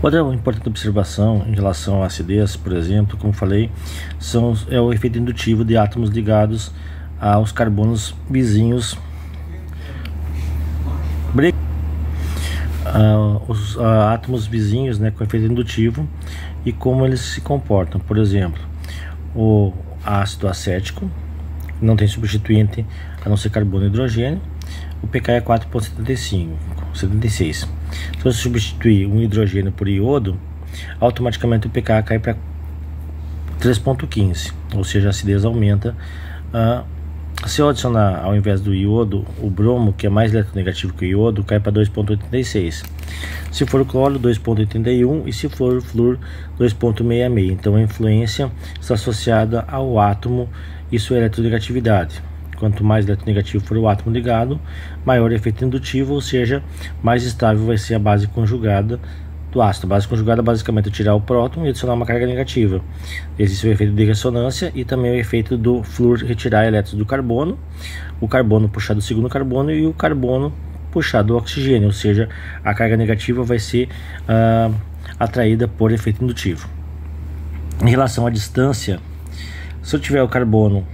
Outra importante observação em relação à acidez, por exemplo, como falei, é o efeito indutivo de átomos ligados aos carbonos vizinhos, os átomos vizinhos, com efeito indutivo, e como eles se comportam. Por exemplo, o ácido acético não tem substituinte a não ser carbono e hidrogênio. O pK é 4,76. Se você substituir um hidrogênio por iodo, automaticamente o pK cai para 3,15, ou seja, a acidez aumenta. Se eu adicionar, ao invés do iodo, o bromo, que é mais eletronegativo que o iodo, cai para 2,86. Se for o cloro, 2,81, e se for o flúor, 2,66. Então a influência está associada ao átomo e sua eletronegatividade. Quanto mais eletronegativo for o átomo ligado, maior o efeito indutivo, ou seja, mais estável vai ser a base conjugada do ácido. A base conjugada basicamente é tirar o próton e adicionar uma carga negativa. Existe o efeito de ressonância e também o efeito do flúor retirar elétrons do carbono, o carbono puxar do segundo carbono e o carbono puxar do oxigênio, ou seja, a carga negativa vai ser atraída por efeito indutivo. Em relação à distância, se eu tiver o carbono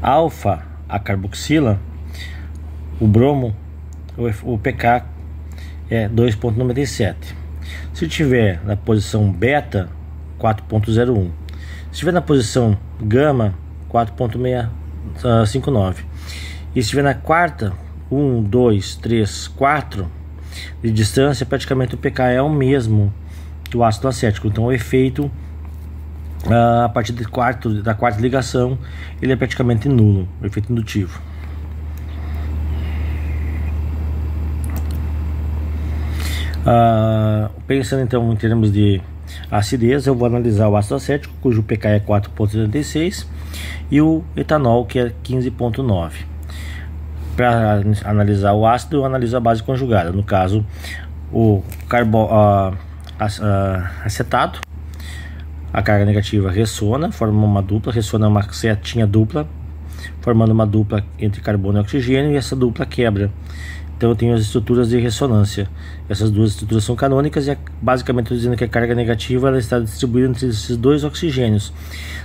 alfa a carboxila, o bromo, o pK é 2,97. Se tiver na posição beta, 4,01. Se estiver na posição gama, 4,659. E se estiver na quarta, 1, 2, 3, 4 de distância, praticamente o pK é o mesmo do ácido acético. Então o efeito a partir da quarta ligação, ele é praticamente nulo, o efeito indutivo. Pensando então em termos de acidez, eu vou analisar o ácido acético, cujo pK é 4,76, e o etanol, que é 15,9. Para analisar o ácido, eu analiso a base conjugada, no caso o acetato. A carga negativa ressona, forma uma dupla, ressona uma setinha dupla, formando uma dupla entre carbono e oxigênio, e essa dupla quebra. Então eu tenho as estruturas de ressonância. Essas duas estruturas são canônicas e basicamente estou dizendo que a carga negativa ela está distribuída entre esses dois oxigênios.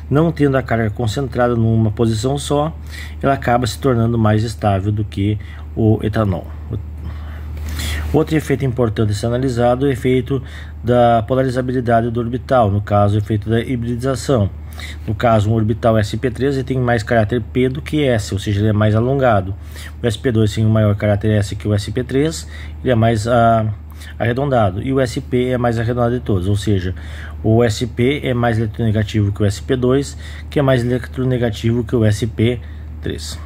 Não tendo a carga concentrada numa posição só, ela acaba se tornando mais estável do que o etanol. Outro efeito importante a ser analisado é o efeito da polarizabilidade do orbital, no caso o efeito da hibridização. No caso, um orbital sp3 ele tem mais caráter P do que S, ou seja, ele é mais alongado. O sp2 tem um maior caráter S que o sp3, ele é mais arredondado, e o sp é mais arredondado de todos, ou seja, o sp é mais eletronegativo que o sp2, que é mais eletronegativo que o sp3.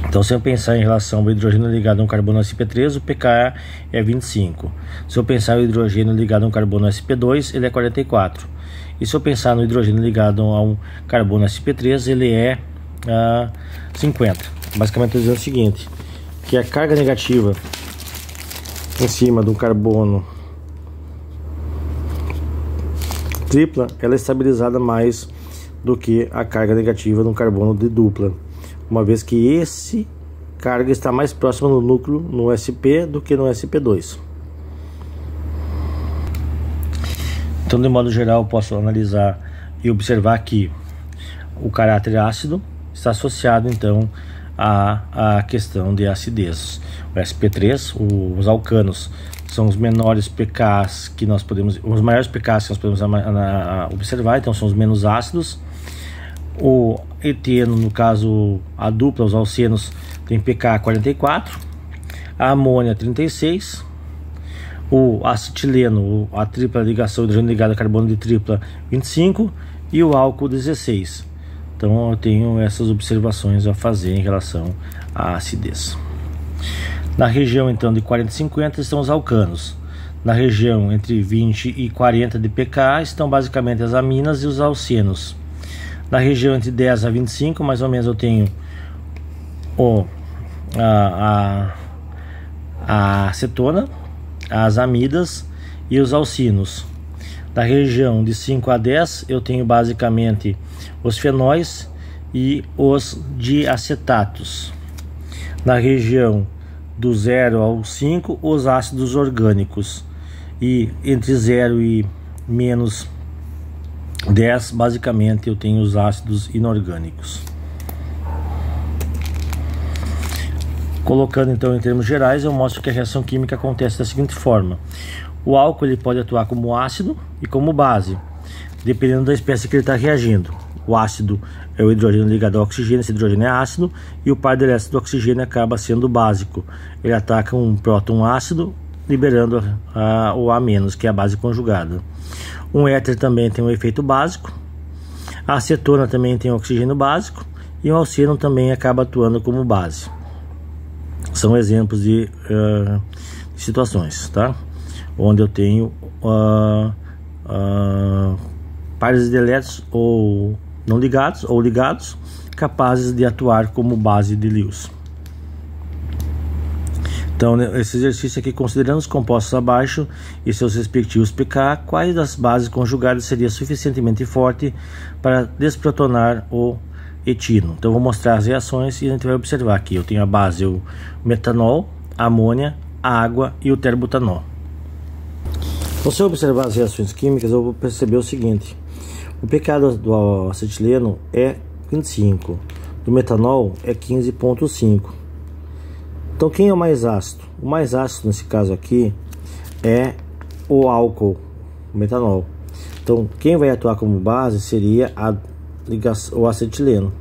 Então, se eu pensar em relação ao hidrogênio ligado a um carbono sp3, o pK é 25. Se eu pensar no hidrogênio ligado a um carbono sp2, ele é 44. E se eu pensar no hidrogênio ligado a um carbono sp3, ele é 50. Basicamente, estou dizendo o seguinte, que a carga negativa em cima de um carbono tripla, ela é estabilizada mais do que a carga negativa de um carbono de dupla, uma vez que esse carga está mais próxima no núcleo, no sp, do que no sp2. Então, de modo geral, eu posso analisar e observar que o caráter ácido está associado então à questão de acidez. O sp3, os alcanos, são os menores pKs que nós podemos, os maiores pKs que nós podemos observar, então são os menos ácidos. O eteno, no caso a dupla, os alcenos, tem pK 44, a amônia 36, o acetileno, a tripla ligação, hidrogênio ligado a carbono de tripla, 25, e o álcool 16. Então eu tenho essas observações a fazer em relação à acidez. Na região então de 40 e 50 estão os alcanos. Na região entre 20 e 40 de pK estão basicamente as aminas e os alcenos. Na região entre 10 a 25, mais ou menos, eu tenho a acetona, as amidas e os alcinos. Na região de 5 a 10, eu tenho basicamente os fenóis e os diacetatos. Na região do 0 ao 5 os ácidos orgânicos, e entre 0 e menos 10 basicamente eu tenho os ácidos inorgânicos. Colocando então em termos gerais, eu mostro que a reação química acontece da seguinte forma: o álcool ele pode atuar como ácido e como base, dependendo da espécie que ele está reagindo. O ácido é o hidrogênio ligado ao oxigênio, esse hidrogênio é ácido, e o par de elétrons do oxigênio acaba sendo básico. Ele ataca um próton ácido, liberando o A-, que é a base conjugada. Um éter também tem um efeito básico, a acetona também tem um oxigênio básico, e o alceno também acaba atuando como base. São exemplos de situações, tá? Onde eu tenho pares de elétrons ou não ligados ou ligados, capazes de atuar como base de Lewis. Então, esse exercício aqui, considerando os compostos abaixo e seus respectivos pK, quais das bases conjugadas seria suficientemente forte para desprotonar o etino? Então, vou mostrar as reações e a gente vai observar aqui. Eu tenho a base, o metanol, a amônia, a água e o terbutanol. Então, se eu observar as reações químicas, eu vou perceber o seguinte: o pK do acetileno é 25, do metanol é 15,5. Então, quem é o mais ácido? O mais ácido nesse caso aqui é o álcool, o metanol. Então, quem vai atuar como base seria o acetileno.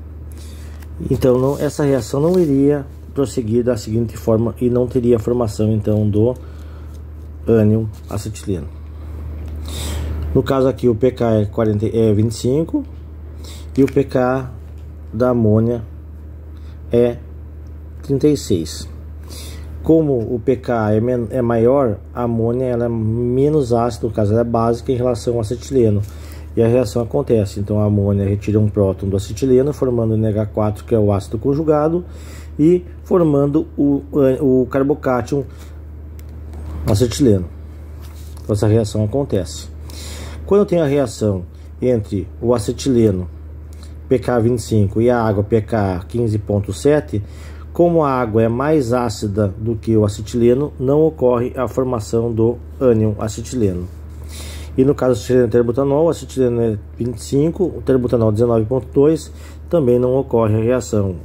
Então, essa reação não iria prosseguir da seguinte forma e não teria formação então do ânion acetileno. No caso aqui, o pK é 25 e o pK da amônia é 36. Como o pK é maior, a amônia ela é menos ácida, no caso ela é básica em relação ao acetileno. E a reação acontece. Então a amônia retira um próton do acetileno, formando o NH4, que é o ácido conjugado, e formando o carbocátion acetileno. Então essa reação acontece. Quando eu tenho a reação entre o acetileno pK 25 e a água pK 15,7, como a água é mais ácida do que o acetileno, não ocorre a formação do ânion acetileno. E no caso do acetileno e terbutanol, o acetileno é 25, o terbutanol 19,2, também não ocorre a reação.